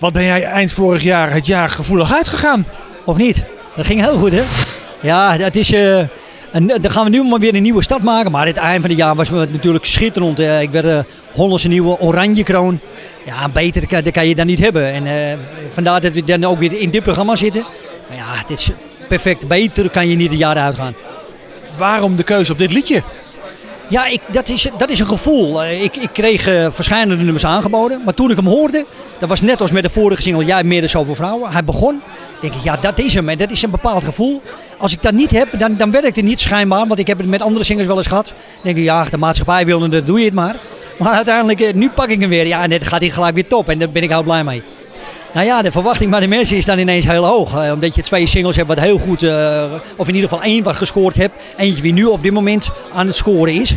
Wat ben jij eind vorig jaar het jaar gevoelig uitgegaan? Of niet? Dat ging heel goed, hè? Ja, dat is... dan gaan we nu maar weer een nieuwe start maken. Maar het eind van het jaar was het natuurlijk schitterend. Ik werd Hollandse nieuwe oranje kroon. Ja, beter kan je dan niet hebben. En vandaar dat we dan ook weer in dit programma zitten. Maar ja, dit is perfect. Beter kan je niet een jaar uitgaan. Waarom de keuze op dit liedje? Ja, dat is een gevoel. Ik kreeg verschillende nummers aangeboden. Maar toen ik hem hoorde, dat was net als met de vorige single Jij meer dan zoveel vrouwen. Hij begon, denk ik, ja, dat is hem. En dat is een bepaald gevoel. Als ik dat niet heb, dan werkt het niet schijnbaar. Want ik heb het met andere zingers wel eens gehad. Dan denk ik, ja, de maatschappij wil en dan doe je het maar. Maar uiteindelijk, nu pak ik hem weer. Ja, en dan gaat hij gelijk weer top. En daar ben ik heel blij mee. Nou ja, de verwachting bij de mensen is dan ineens heel hoog. Omdat je 2 singles hebt wat heel goed, of in ieder geval 1 wat gescoord hebt. Eentje wie nu op dit moment aan het scoren is.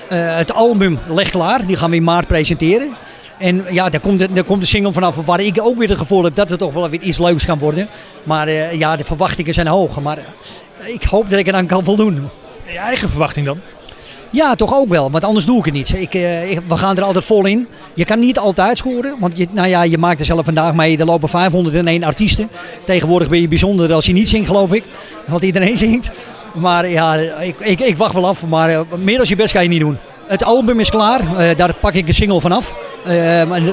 Het album ligt klaar, die gaan we in maart presenteren. En ja, daar komt de single vanaf waar ik ook weer het gevoel heb dat het toch wel weer iets leuks kan worden. Maar ja, de verwachtingen zijn hoog. Maar ik hoop dat ik eraan kan voldoen. En je eigen verwachting dan? Ja, toch ook wel, want anders doe ik het niet. We gaan er altijd vol in. Je kan niet altijd scoren, want je maakt er zelf vandaag mee. Er lopen 501 artiesten. Tegenwoordig ben je bijzonder als je niet zingt, geloof ik. Want iedereen zingt. Maar ja, ik wacht wel af. Maar meer als je best kan je niet doen. Het album is klaar. Daar pak ik de single vanaf.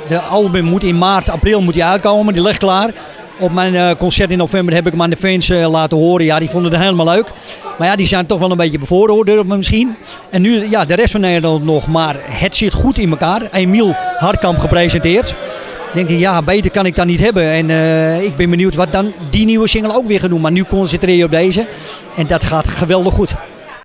De album moet in maart, april moet die uitkomen. Die ligt klaar. Op mijn concert in november heb ik hem aan de fans laten horen. Ja, die vonden het helemaal leuk. Maar ja, die zijn toch wel een beetje bevooroordeeld misschien. En nu, ja, de rest van Nederland nog. Maar het zit goed in elkaar. Emiel Hartkamp gepresenteerd. Denk ik, ja, beter kan ik dat niet hebben. En ik ben benieuwd wat dan die nieuwe single ook weer gaat doen. Maar nu concentreer je op deze. En dat gaat geweldig goed.